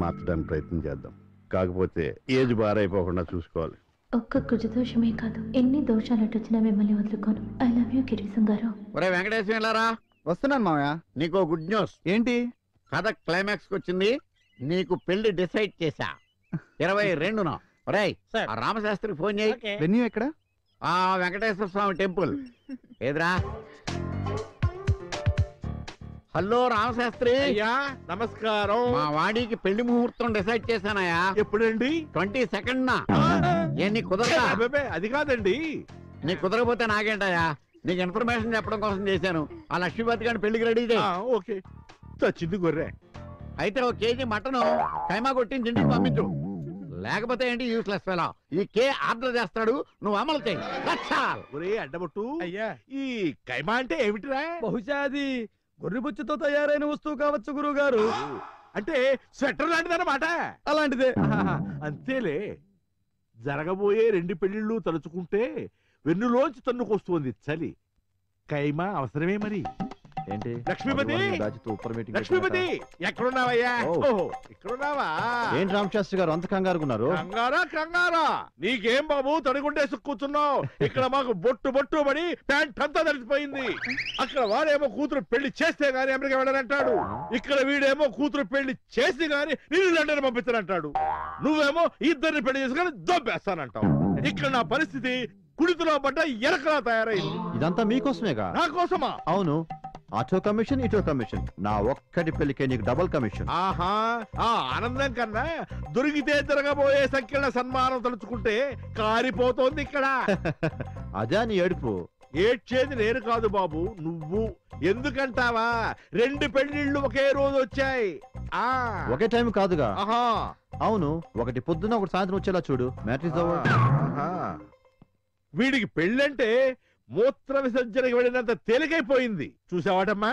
మార్చడానికి ప్రయత్నం చేద్దాం. కాకపోతే ఏజ్ బారైపోకుండా చూసుకోవాలి. ఒక్క కుజదోషమే కాదు, ఎన్ని దోషాలు వచ్చినా మిమ్మల్ని వదులుకోను. ఐ లవ్ యూ గిరీశం గారు. ఒరే వెంకటేశ్వర వెళ్ళారా? వస్తున్నాను మావయ్య. నీకో గుడ్ న్యూస్. ఏంటి? కథ క్లైమాక్స్ వచ్చింది. నీకు పెళ్లి డిసైడ్ చేశా. 22న. ఒరేయ్ రామశాస్త్రికి ఫోన్ చేయి. వెన్యూ ఎక్కడ? ఆ వెంకటేశ్వర స్వామి టెంపుల్. ఏదిరా? హలో రామశాస్త్రి. అయ్యా నమస్కారం. మా వాడికి పెళ్లి ముహూర్తం డిసైడ్ చేశానయ్యా. ఎప్పుడండి? 22nd. నీ కుదరదా? అబ్బే అది కాదండి. నీ కుదరకపోతే నాకేంటయ్యా? నీకు ఇన్ఫర్మేషన్ చెప్పడం కోసం చేశాను. ఆ లక్ష్మీపతి గారిని పెళ్లికి రెడీ చేయి. ఓకే. చచ్చింది గొర్రె. అయితే 1 kg మటన్ కైమా కొట్టించి ఇంటికి పంపించు. లేకపోతే ఏంటి యూస్లెస్ ఫెలో. ఈ కే ఆర్డర్ చేస్తాడు, నువ్వు అమలు చేయి. ఒరే అడ్డబొట్టు, అయ్యా ఈ కైమా అంటే ఏమిటిరా? బహుశా అది గొర్రెబుచ్చుతో తయారైన వస్తువు కావచ్చు గురువు గారు. అంటే స్వెటర్ లాంటిదన్నమాట. అలాంటిదే. అంతేలే. జరగబోయే 2 పెళ్లిళ్ళు తలుచుకుంటే వెన్నులోంచి తన్నుకొస్తుంది చలి. కైమా అవసరమే మరి. ఏంటి? లక్ష్మీపతి, లక్ష్మీపతి ఎక్కడున్నావయ్యా? ఓహో ఇక్కడున్నావా? ఏంటి రామశాస్త్రి గారు అంత కంగారుకున్నారు? కంగారా నీకేం బాబు, తడిగుండేసి కూర్చున్నావు. ఇక్కడ మాకు బొట్టు పడి ప్యాంట్ అంతా తడిసిపోయింది. అక్కడ వాడేమో కూతురు పెళ్లి చేస్తే గానీ అమెరికా వెళ్ళనంటాడు. ఇక్కడ వీడేమో కూతురు పెళ్లి చేసి గానీ నేను లండన్ పంపిస్తానంటాడు. నువ్వేమో ఇద్దరిని పెళ్లి చేసుకుని దొబ్బేస్తానంటావు. ఇక్కడ నా పరిస్థితి కుడితులో పడ్డ ఎరకలా తయారైంది. ఇదంతా మీకోసమేగా? నా కోసమా? అవును. అటో కమిషన్ ఇటో కమిషన్. నా ఒక్కటి పెళ్లికే నీకు డబుల్ కమిషన్. ఆహా, ఆ ఆనందం కన్నా దొరికితే జరగబోయే సంకీర్ణ సన్మానం తలుచుకుంటే కారిపోతోంది ఇక్కడ. అదే నీ ఏడుపు. ఏడ్చేది నేను కాదు బాబు, నువ్వు. ఎందుకంటావా? 2 పెళ్లిళ్ళు ఒకే రోజు వచ్చాయి. ఒకే టైం కాదుగా? ఆహా, అవును. ఒకటి పొద్దున్న ఒకటి సాయంత్రం వచ్చేలా చూడు. మ్యాట్రిక్స్ వీడికి పెళ్ళంటే మూత్ర విసర్జనకి వెళ్ళినంత తేలికైపోయింది. చూసావాటమ్మా?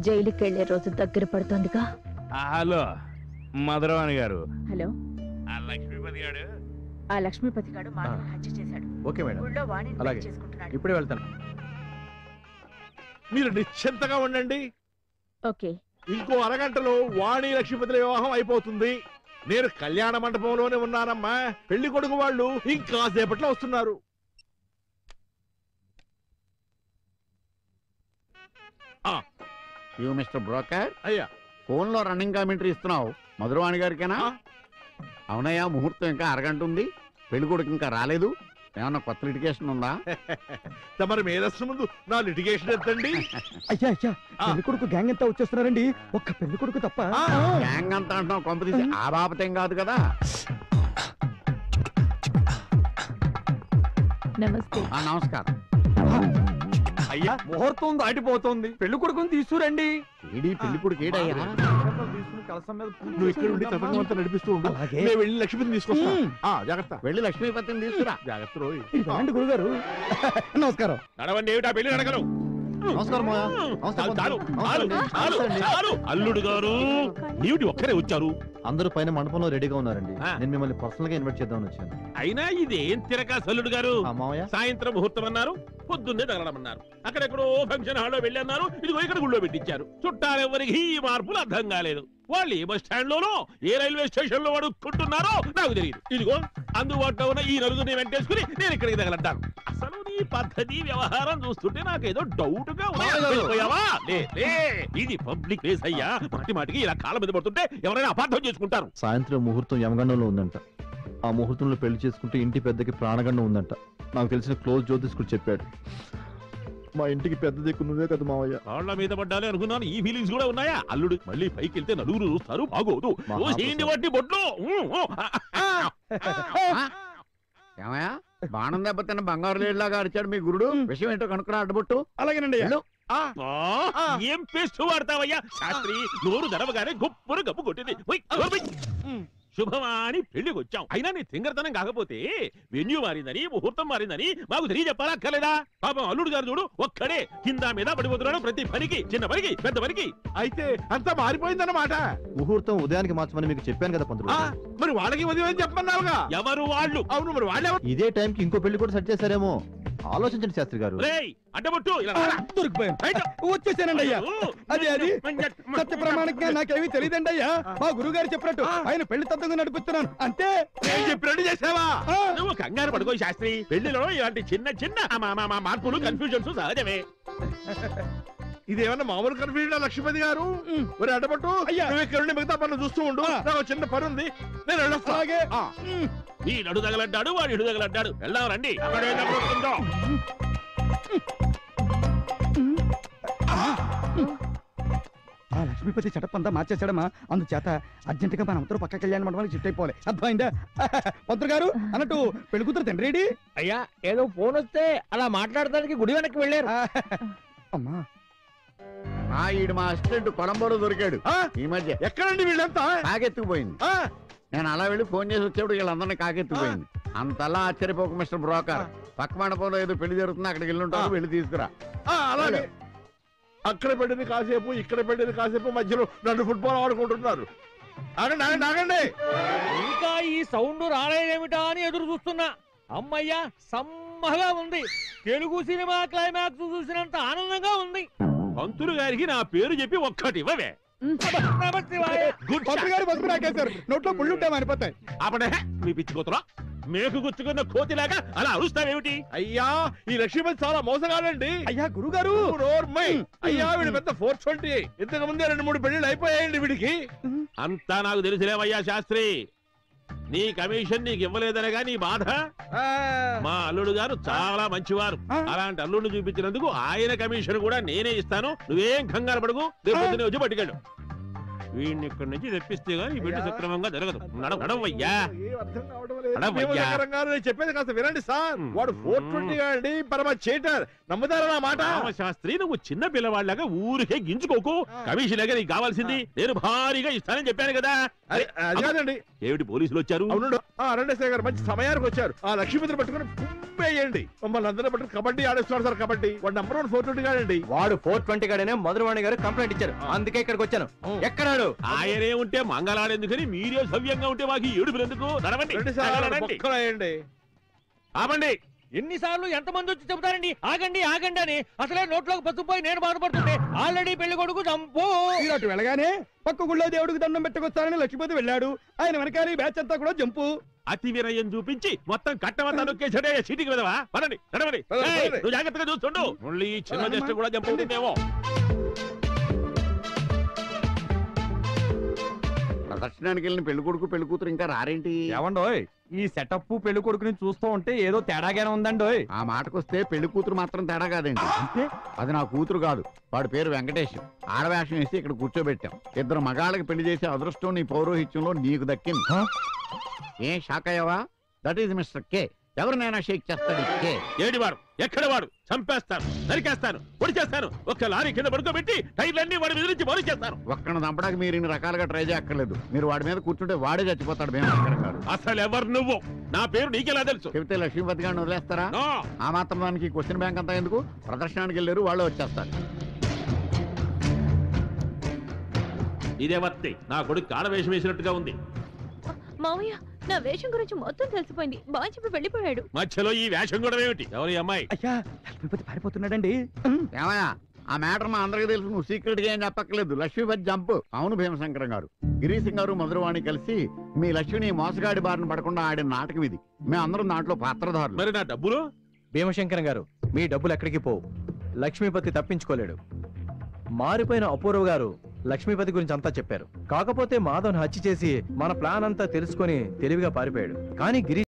జైలుకి వెళ్లే రోజు దగ్గర పడుతోందిగా. హలో మధురవాణి గారు. హలో. ఆ లక్ష్మీపతి గారు, ఆ లక్ష్మీపతి గారు మానవ హత్య చేశాడు. ఓకే మేడం, ఊళ్ళో వాణిని అలాగే. చేసుకుంటున్నాడు. ఇప్పుడే వెళ్తాను. మీరు నిశ్చింతగా ఉండండి. ఓకే. ఇంకో అరగంటలో వాణి లక్ష్మీపతిల వివాహం అయిపోతుంది. నేను కళ్యాణ మండపంలోనే ఉన్నానమ్మా. పెళ్లి కొడుకు వాళ్ళు ఇంకా సేపట్లో వస్తున్నారు. యూ మిస్టర్ బ్రోకర్, అయ్యా ఫోన్ లో రన్నింగ్ కామెంటరీ ఇస్తున్నావు. మధురవాణి గారికేనా? అవునయ్యా, ముహూర్తం ఇంకా అరగంట ఉంది. పెళ్లి కొడుకు ఇంకా రాలేదు. ఏమన్నా కొత్త లిటిగేషన్ ఉందా? తమరి మేధస్సు ముందు నా లిటిగేషన్ ఎత్తండి. అయ్యా పెళ్లి కొడుకు గ్యాంగ్ అంతా వచ్చేస్తున్నారండి. ఒక్క పెళ్లి కొడుకు తప్ప. గ్యాంగ్ అంతా అంటున్నావు, కొంపదీసి ఆ బాపతేం కాదు కదా? నమస్తే. నమస్కారం. అయ్యా ముహూర్తం దాటిపోతుంది. పెళ్లి కొడుకుని తీసుకురండి. ఏడీ పెళ్లి కొడుకు ఏడయ్యా? నువ్వు ఇక్కడ ఉండి తతంగం అంతా నడిపిస్తూ ఉండు. నేను వెళ్ళి లక్ష్మీపతిని తీసుకొస్తా. జాగ్రత్త. వెళ్ళి లక్ష్మీపతిని తీసుకురా. జాగ్రత్త రోయ్. గురుగారు నమస్కారం. నడవండి. ఏమిటా పెళ్లి నడకరు? నమస్కారం. అల్లుడు గారు నీటి ఒక్కరే వచ్చారు. అందరూ పైన మండపంలో రెడీగా ఉన్నారండి. నేను మిమ్మల్ని పర్సనల్ గా ఇన్వైట్ చేద్దామని వచ్చాను. అయినా ఇదేం తిరగా అల్లుడు గారు? మావయ్య సాయంత్రం ముహూర్తం అన్నారు, పొద్దున్నే తగలమన్నారు. అక్కడెక్కడో ఫంక్షన్ హాల్లో వెళ్ళి అన్నారు, ఇదిగో ఇక్కడ గుళ్ళో పెట్టించారు. చుట్టాలెవరికి ఈ మార్పులు అర్థం కాలేదు. వాళ్ళు ఏ బస్ స్టాండ్ లోనో ఏ రైల్వే స్టేషన్ లో అడుక్కుంటున్నారో నాకు తెలియదు. ఇదిగో అందుబాటులో ఉన్న ఈ నలుగురిని వెంటేసుకుని నేను ఇక్కడికి తగలంటాను. అసలు నీ పద్ధతి వ్యవహారం చూస్తుంటే నాకేదో డౌట్ గా ఉన్నాయా? ఇది పబ్లిక్ ప్లేస్ అయ్యా. మాటి మాటికి ఇలా కాళ్ళ మీద పడుతుంటే ఎవరైనా అపార్థం చేసుకుంటారు. సాయంత్రం ముహూర్తం యమగండంలో ఉందంట. ఆ ముహూర్తంలో పెళ్లి చేసుకుంటే ఇంటి పెద్దకి ప్రాణగండం ఉందంట. నాకు తెలిసిన క్లోజ్ జ్యోతిష్కుడు చెప్పాడు. మా ఇంటికి పెద్ద దిక్కు నువ్వే కదా మావయ్య. కాళ్ళ మీద పడ్డాలి అనుకున్నాను. ఈ ఫీలింగ్స్ కూడా ఉన్నాయా? అల్లుడు మళ్ళీ పైకి వెళ్తే నలుగురు చూస్తారు, బాగోదు. బట్టి బొట్లు. ఏమయ్యా, బాణం దెబ్బతిన్న బంగారు లేడిలాగా అరిచాడు మీ గురుడు. విషయం ఏంటో కనుక్కున్నా అడ్డబొట్టు. అలాగేనండి. ఏం పేస్ట్ వాడతావయ్యా శాస్త్రి? నోరు దరవగానే గొప్పను గప్పు కొట్టింది. శుభమాని పెళ్లికి వచ్చాం. అయినా నీ తింగరతనం కాకపోతే వెన్యూ మారిందని ముహూర్తం మారిందని మాకు తెలియజెప్పాలా అక్కర్లేదా? పాపం అల్లుడు గారు చూడు ఒక్కడే కింద మీద పడిపోతున్నాడు ప్రతి పనికి, చిన్న పనికి పెద్ద పనికి. అయితే అంతా మారిపోయిందన్నమాట. ముహూర్తం ఉదయానికి మార్చమని మీకు చెప్పాను కదా పంతులు. మరి వాళ్ళకి ఉదయం చెప్పమన్నావుగా. ఎవరు వాళ్ళు? అవును, మరి వాళ్ళెవరు? ఇదే టైంకి ఇంకో పెళ్లి కూడా సెట్ చేశారేమో. ఆలోచించండి శాస్త్రి గారు. రేయ్ అడ్డబొట్టు ఇలా రారా. దొరికిపోయాను బయట. వచ్చేసానండి అయ్యా. అది సత్య ప్రమాణంగా నాకేమీ తెలియదండి అయ్యా. మా గురువు గారు చెప్పినట్టు ఆయన పెళ్లి తత్వంగా నడిపిస్తున్నాను అంతే. నేను చెప్పినట్టు చేసావా? నువ్వు కంగారు పడుకో శాస్త్రి. పెళ్లిలో ఇలాంటి చిన్న చిన్న మార్పులు కన్ఫ్యూజన్స్ సహజమే. ఇదేమన్నా మామూలు కన్ఫ్యూజన్ లక్ష్మీపతి గారు? మరి అడ్డపట్టు అయ్యా. నువ్వు ఇక్కడ ఉండి మిగతా పనులు చూస్తూ ఉండు. నాకు చిన్న పని ఉంది, నేను వెళ్ళొస్తా. అలాగే. ఈ నడు తగలడ్డాడు వాడు ఇడు తగలడ్డాడు. వెళ్దాం రండి. అక్కడే తగలొస్తుందో. ఆ లక్ష్మీపతి సెటప్ అంతా మార్చేసాడమ్మా. అందుచేత అర్జెంట్ గా మన అందరూ పక్క కళ్యాణ మండపానికి షిఫ్ట్ అయిపోవాలి. అర్థమైందా? పంతులు గారు అన్నట్టు పెళ్లి కూతురు తండ్రి రెడీ? అయ్యా ఏదో ఫోన్ వస్తే అలా మాట్లాడడానికి గుడి వెనక్కి వెళ్ళారు. అమ్మా ఈడు మా అసిస్టెంట్ కొలంబోలో దొరికాడు ఈ మధ్య. ఎక్కడండి వీళ్ళంతా? కాకెత్తుకుపోయింది. నేను అలా వెళ్ళి ఫోన్ చేసి వచ్చేప్పుడు వీళ్ళందరినీ కాకెత్తుకుపోయింది. అంతలా ఆశ్చర్యపోక మిస్టర్ బ్రోకర్. పక్క మండపంలో ఏదో పెళ్లి జరుగుతుంది, అక్కడికి వెళ్ళి ఉంటారు, వెళ్ళి తీసుకురా. అలాగే. అక్కడ పెట్టింది కాసేపు, ఇక్కడ పెట్టింది కాసేపు, మధ్యలో 2 ఫుట్బాల్ ఆడుకుంటున్నారు. ఆగండి ఆగండి ఆగండి. ఇంకా ఈ సౌండ్ రాలేదేమిటా అని ఎదురు చూస్తున్నా. అమ్మయ్యా సమ్మగా ఉంది. తెలుగు సినిమా క్లైమాక్స్ చూసినంత ఆనందంగా ఉంది. పంతులు గారికి నా పేరు చెప్పి ఒక్కటి ఇవ్వవే. పంతులు గారు పసుపు రాకేశారు. నోట్లో పుళ్ళు ఉంటే మారిపోతాయి. ఆపడే మీ పిచ్చి కూతురా. మేకు గుచ్చుకున్న కోతిలాగా అలా అరుస్తావేమిటి? అయ్యా ఈ లక్ష్మీపతి చాలా మోసగాడండి. అయ్యా గురువు గారు. అయ్యా వీడు పెద్ద 420. ఇంతకు ముందే 2-3 పెళ్లిళ్ళు అయిపోయాయండి వీడికి. అంతా నాకు తెలిసిలేవయ్యా శాస్త్రి. నీ కమిషన్ నీకు ఇవ్వలేదనగా నీ బాధ. మా అల్లుడు గారు చాలా మంచివారు. అలాంటి అల్లుడిని చూపించినందుకు ఆయన కమిషన్ కూడా నేనే ఇస్తాను. నువ్వేం కంగారు పడకు. రేపు పొద్దున్నే వచ్చి పట్టుకెళ్ళు. వీడిని ఇక్కడి నుంచి తెప్పిస్తే గానీ ఈ బిడ్డ సక్రమంగా జరగదు. నడవయ్యా. నేను చెప్పేది కాస్త వినండి సార్. వాడు 420 అండి, పరమ చేటర్. నమ్ముతారా నా మాట? శాస్త్రి నువ్వు చిన్న పిల్లవాళ్ళగా ఊరికే గింజుకోకు. కమిషన్ నీకు కావాల్సింది నేను భారీగా ఇస్తానని చెప్పాను కదా. అది కాదండి. ఏమిటి పోలీసులు వచ్చారు? అవును అరణ్యసాయి గారు మంచి సమయానికి వచ్చారు. ఆ లక్ష్మీపతిని పట్టుకుని పుంపేయండి. మమ్మల్ని అందరూ పట్టుకుని కబడ్డీ ఆడేస్తున్నారు సార్. కబడ్డీ వాడు నంబర్ 1 420 గాడండి. వాడు 420 గాడనే మధురవాణి గారు కంప్లైంట్ ఇచ్చారు. అందుకే ఇక్కడికి వచ్చాను. ఎక్కడాడు? ఆయనే ఉంటే మంగళాడెందుకని మీరే సవ్యంగా ఉంటే మాకు ఏడుపులు ఎందుకు? నడవండి. ఆపండి. ఎన్నిసార్లు ఎంతమంది వచ్చి చెబుతారండి ఆగండి ఆగండి అని. అసలే నోట్లోకి పసుపోయి నేను బాధపడుతుంటే ఆల్రెడీ పెళ్లి కొడుకు చంపు. అటు వెళ్ళగానే పక్క గుళ్ళో దేవుడికి దండం పెట్టుకొస్తానని లక్ష్మీపతి వెళ్ళాడు. ఆయన వెనకాల బ్యాచ్ అంతా కూడా జంపు. అతి వినయం చూపించి మొత్తం కట్టమంతా నొక్కేసాడే. చీటికి విధవా? పదండి నడవండి. నువ్వు జాగ్రత్తగా చూస్తుండు. మళ్ళీ చిన్న జస్ట్ కూడా చంపుతుందేమో. ప్రదర్శనానికి వెళ్ళిన పెళ్లి కొడుకు పెళ్లి కూతురు ఇంకా రారేంటి? ఏమండోయ్ ఈ సెటప్ పెళ్లి కొడుకుని చూస్తూ ఉంటే ఏదో తేడాగానే ఉందండోయ్. ఆ మాటకొస్తే పెళ్లి కూతురు మాత్రం తేడా కాదండి. అది నా కూతురు కాదు. వాడి పేరు వెంకటేష్. ఆడవేషం వేసి ఇక్కడ కూర్చోబెట్టాం. 2 మగాళ్ళకి పెళ్లి చేసే అదృష్టం నీ పౌరోహిత్యంలో నీకు దక్కింది. ఏం షాక్ అయ్యావా? That is mister K. ఎవరినైనా షేక్ చేస్తాడు. కే ఏడివాడు ఎక్కడ వాడు? చంపేస్తాను, నరికేస్తాను, పొడి చేస్తాను. ఒక్క లారీ కింద పడుకోబెట్టి టైర్లన్నీ వాడి మీద నుంచి పొడి చేస్తాను. ఒక్కడిని చంపడానికి మీరు ఇన్ని రకాలుగా ట్రై చేయక్కర్లేదు. మీరు వాడి మీద కూర్చుంటే వాడే చచ్చిపోతాడు. భీమశంకర్. అసలు ఎవరు నువ్వు? నా పేరు నీకెలా తెలుసు? చెబితే లక్ష్మీపతి గారిని వదిలేస్తారా? నో. ఆ మాత్రం దానికి క్వశ్చన్ బ్యాంక్ అంతా ఎందుకు? ప్రదర్శనానికి వెళ్ళారు, వాళ్ళు వచ్చేస్తారు. ఇదే వత్తి నా కొడుకు కాడవేషం వేసినట్టుగా ఉంది. మావయ్య నా వేషం గురించి మొత్తం తెలిసిపోయింది. బాగా చెప్పి వెళ్ళిపోయాడు. మధ్యలో ఈ వేషం కూడా ఏమిటి? ఎవరి అమ్మాయి? అయ్యా లక్ష్మీపతి పారిపోతున్నాడండి. ఏమయ్యా ఆ మ్యాటర్ మా అందరికీ తెలుసు. నువ్వు సీక్రెట్ గా ఏం చెప్పక్కర్లేదు. లక్ష్మీపతి జంప్. అవును భీమశంకరం గారు, గిరీశం గారు, మధురవాణి కలిసి మీ లక్ష్మిని మోసగాడి బారిన పడకుండా ఆడిన నాటకం ఇది. మేమందరం దాంట్లో పాత్రధారులు. మరి నా డబ్బులు? భీమశంకరం గారు మీ డబ్బులు ఎక్కడికి పోవు. లక్ష్మీపతి తప్పించుకోలేడు. మారిపోయిన అపూర్వ గారు లక్ష్మీపతి గురించి అంతా చెప్పారు. కాకపోతే మాధవ్ని హత్య చేసి మన ప్లాన్ అంతా తెలుసుకొని తెలివిగా పారిపోయాడు. కానీ గిరి